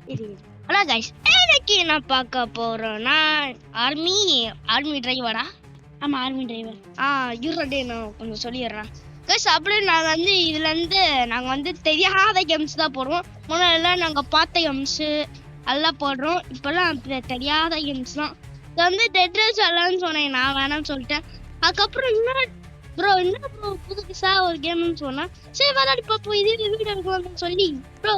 Hello guys, இன்னைக்கு நான் பார்க்க போறோம்னா ஆர்மி டிரைவரா? ஆமா, ஆர்மி டிரைவர். இருடே நான் கொஞ்சம் சொல்லிடுறேன் கைஸ். அப்படியே நாங்கள் வந்து நாங்கள் வந்து தெரியாத கேம்ஸ் தான் போடுவோம். முன்னாடிலாம் நாங்கள் பார்த்த கேம்ஸு அதெல்லாம் போடுறோம். இப்போல்லாம் தெரியாத கேம்ஸ் தான். இது வந்து டெட் ரேஸ் விளாட்னு சொன்னேன், நான் வேணாம்னு சொல்லிட்டேன். அதுக்கப்புறம் என்ன ப்ரோ புதுசா ஒரு கேம்னு சொன்னா சரி விளையாடி பார்ப்போம், இதே வீடியோ எடுக்கலாம்னு சொல்லி ப்ரோ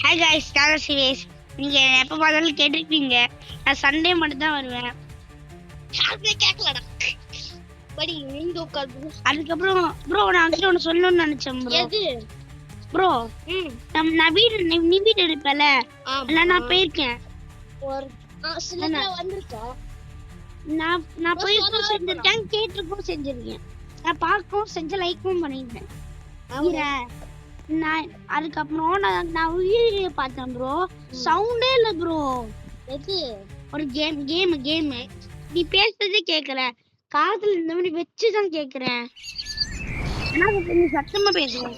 ஹாய் गाइस, நான் சிவேஷ். நீங்க எப்ப பார்த்தாலும் கேட்டிருப்பீங்க, நான் சண்டே மட்டும் தான் வருவேன். யாருமே கேட்கலடா படி நீங்க உட்காந்து. அதுக்கப்புறம் ப்ரோ நான் வந்து ஒன்று சொல்லணும்னு நினைச்சேன் ப்ரோ. எது ப்ரோ? நான் நீ வீடு எடுப்பல, நான் போயிருக்கேன். வந்திருக்கா? நான் போயிருக்கோம், செஞ்சிருக்கேன், கேட்டிருக்கோம், செஞ்சிருக்கேன். நான் பார்க்கவும் செஞ்ச லைக்கும் பண்ணிருக்கேன். நான் அதுக்கப்புறம் நான் வீடியோ பார்த்தேன் ப்ரோ. சவுண்டே இல்ல ப்ரோ. எது? ஒரு கேம் நீ பேசுறதே கேட்கல, காதுல இந்த மாதிரி வச்சுதான் கேக்குறேன். நீ சத்தமா பேசுறேன்.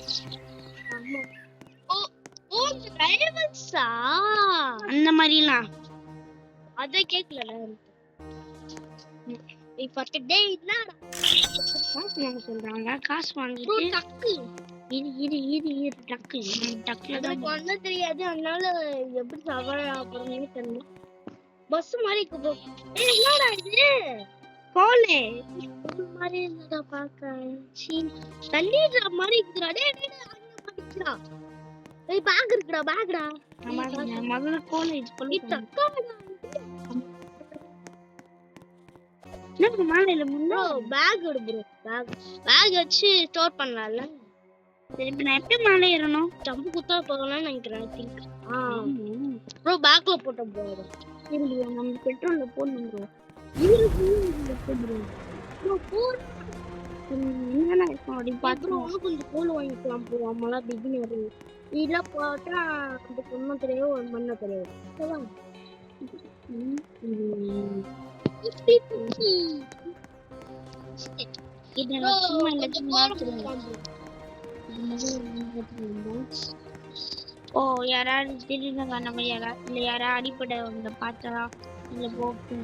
அந்த மாதிரிலாம் அதை கேட்கல. சொல்றாங்க காசு வாங்கிட்டு தெரியாது, அதனால எப்படி சாப்பிடுறேன்னு தெரியல. பஸ் மாதிரி என்னடா இது? போலே மாதிரி இருந்ததா பாக்க தண்ணீர் மாதிரி இருக்குடா. பேக் இருக்குடா, பேக்டா. முதல்ல காலேஜ் மாலையில முன்னோ பேக் எடு ப்ரோ. பேக் வச்சு ஸ்டோர் பண்ணலாம்ல. இப்ப நான் எப்படி மேலே ஏறணும்? ஜம்பு குத்தா போகலாம்னு நினைக்கிறேன். திங்க் ப்ரோ பேக்ல போட்ட ப்ரோ. இல்லையா, நம்ம பெட்ரோல்ல போடணும் ப்ரோ. என்னென்ன இருக்கும் அப்படின்னு பார்த்து கொஞ்சம் கோல் வாங்கிக்கலாம் ப்ரோ. நம்மளாம் பிகினர் இதெல்லாம் போட்டா அந்த பொண்ணு தெரியாது, ஒரு மண்ணை தெரியாது. ஓ யாராவது திடீர்னு நம்ம யாராவது அடிப்படை வந்து பார்த்தா இல்ல போட்டு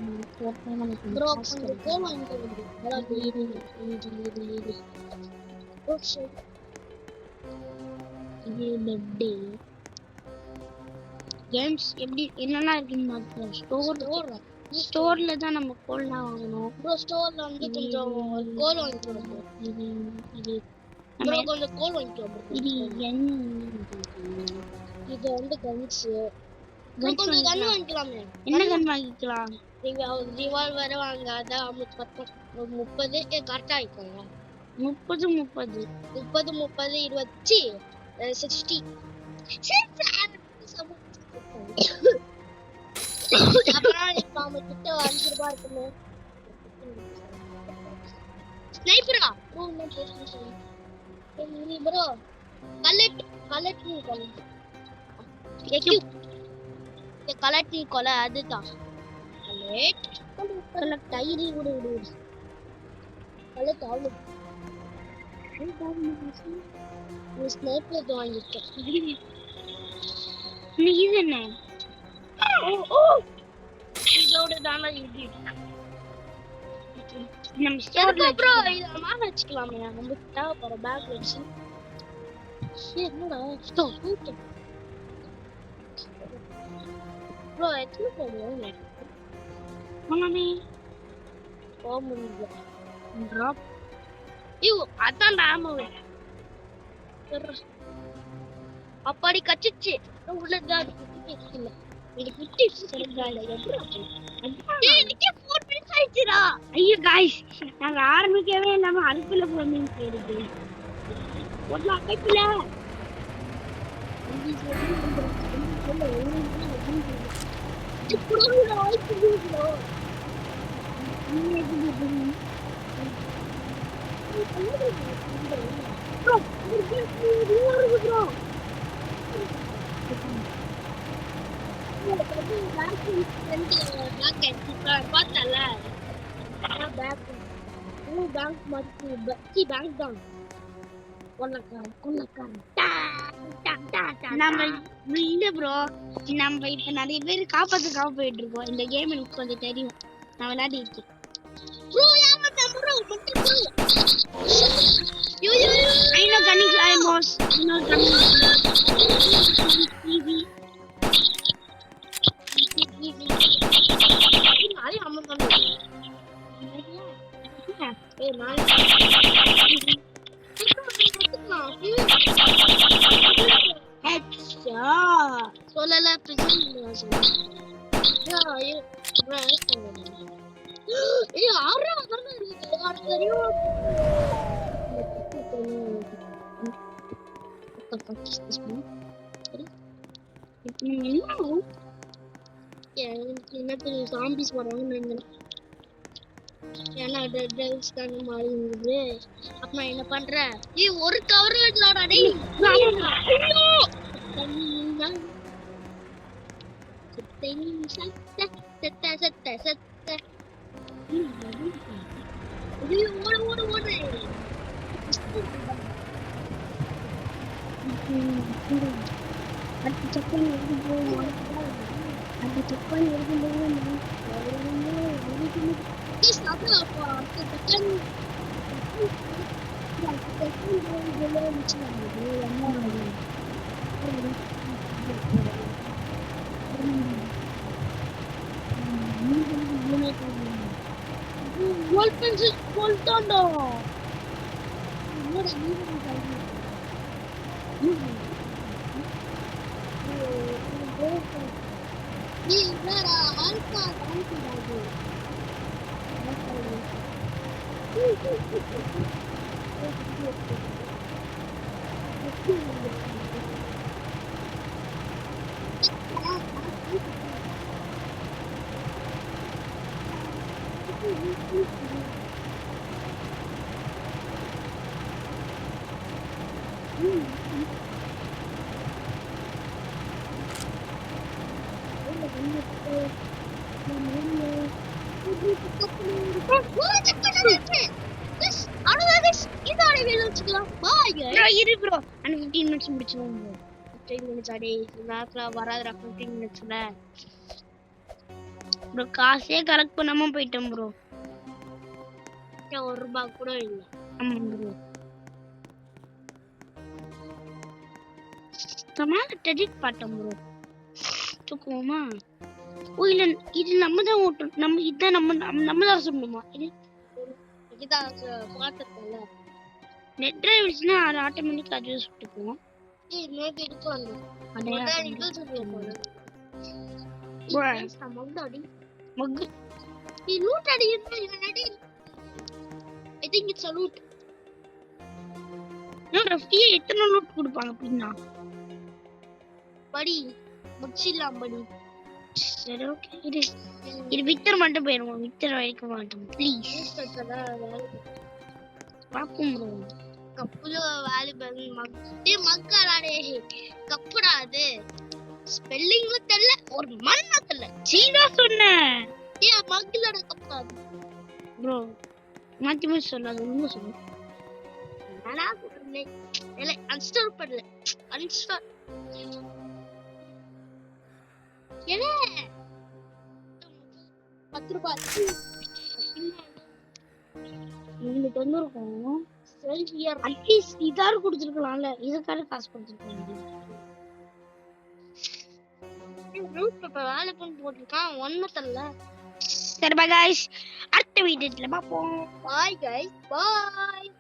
கேம்ஸ் எப்படி என்னெல்லாம் இருக்குன்னு பார்த்தோம். ஸ்டோர்ல தான் நம்ம கோல்லாம் வாங்கணும் ப்ரோ. ஸ்டோர்ல வந்து கொஞ்சம் கோல் வாங்கிக்கலாம். இது நம்ம கொஞ்சம் கோல் வாங்கிக்கலாம். இது என்ன? இது வந்து கன்ஸ். கொஞ்சம் கன் வாங்கிக்கலாமே. என்ன கன் வாங்கிக்கலாம்? ரிவால்வர் வாங்க. அதான் 30 கரெக்டா ஆயிக்கோங்க. 30 20 60 அப்புறம் நம்ம கிட்ட 5 ரூபாய் இருக்குமே. ஸ்னைப்பரா ப்ரோ? என்ன பேசுறீங்க ப்ரோ? கலெக்ட் கொலை அதுதான். கலெக்ட் ஐடி கூட விடு. கலெக்ட் ஆகும். ஸ்னைப்பர் வாங்கிருக்கேன். இது என்ன? இதோட தான இது. நம்ம ஸ்டோர்ல ப்ரோ இத மால வச்சுக்கலாமே. நம்ம தேவைப்படுற பேக் வச்சு. என்னடா ஸ்டோர் ஓகே ப்ரோ. எத்தனை போடுவோம்? மாமி போமுங்க டிராப். அதான் ஆமாவே அப்பாடி கச்சிச்சு உள்ளதான் இல்ல. ஐயோ காய்ஸ், நாங்க ஆரம்பிக்கவே இல்லாம அடுப்புல போறோம் கேடுது. ஒரு அக்கைப்புல பார்த்தல பேங்க் மாதிரி பேங்க் தான். கொள்ளக்காரன் நம்ம இல்ல ப்ரோ, நம்ம இப்ப நிறைய பேர் காப்பாத்துக்காக போயிட்டு இருக்கோம். இந்த கேம் எனக்கு கொஞ்சம் தெரியும், நான் விளையாடி இருக்கேன். ப்ரோ ஏமாத்த ப்ரோ மட்டும் bro. I know Ganesh almost. I know Ganesh. நாளை அம்மா பண்ணு. ஏய் நாளை சொல்லல பிரச்சனை ஆறா தெரியும். என்ன தெரியும் சாம்பிஸ் வராங்கன்னு நினைக்கிறேன். ஏன்னா டெல்ஸ் தானே மாறி இருந்தது. அப்ப நான் என்ன பண்றேன், ஒரு கவர் எடுத்துலாடா டேய். இரு ப்ரோ, அந்த 15 minutes முடிச்சிடுவோம் ப்ரோ. 15 minutes அடே நாக்குல வராதுடா 15 minutesல ப்ரோ. காசே கலெக்ட் பண்ணாம போயிட்டோம் ப்ரோ. ₹1 கூட இல்ல. ஆமா ப்ரோ. சும்மா டெடிட் பார்த்தோம் ப்ரோ. தூக்குவோமா? ஓ இல்ல, இது நம்ம தான் ஓட்டணும். நம்ம இதான் நம்ம தான் சொல்லணுமா? இதுதான் பாத்துக்கல. நெட் டிரைவ்ஸ்னா அது ஆட்டோமேட்டிக்கா அது சுட்டுக்கும். நேத்து எடுத்து வந்தோம். அட இது சொல்லுங்க போல. மக்கு லூட் அடி என்னடி? I think it's a loot. நான் ஃப்ரீயா எத்தனை லூட் கொடுப்பாங்க அப்படினா? படி முடிச்சிடலாம் படி. சரி ஓகே, இது விக்டர் மட்டும் போயிடுவோம். விக்டர் வைக்க மாட்டோம் ப்ளீஸ். பாப்போம் ப்ரோ. கப்புல வாலிபால் மக்காடே கப்புடா. அது ஸ்பெல்லிங்ல தெரியல, ஒரு மண்ணா தெரியல. சீதா சொன்னேன். மக்களோட கப்புடா ப்ரோ. மாத்தி சொல்லாத, உண்மை சொல்லு. நானா சொல்றேன். இல்ல அன்ஸ்டால் பண்ணல. அன்ஸ்டால் ஏலே ₹10 உங்களுக்கு வந்துருக்கும். சரி ஹியர் அட்லீஸ்ட் இதாரு கொடுத்துருக்கலாம்ல. இதுக்காக காசு கொடுத்துருக்காங்க. ரூட் பேப்பர் வேலை பண்ணி போட்டுருக்கான், ஒண்ணு தெரியல. சரி பை गाइस, அடுத்த வீடியோல பாப்போம். பாய் गाइस, பாய்.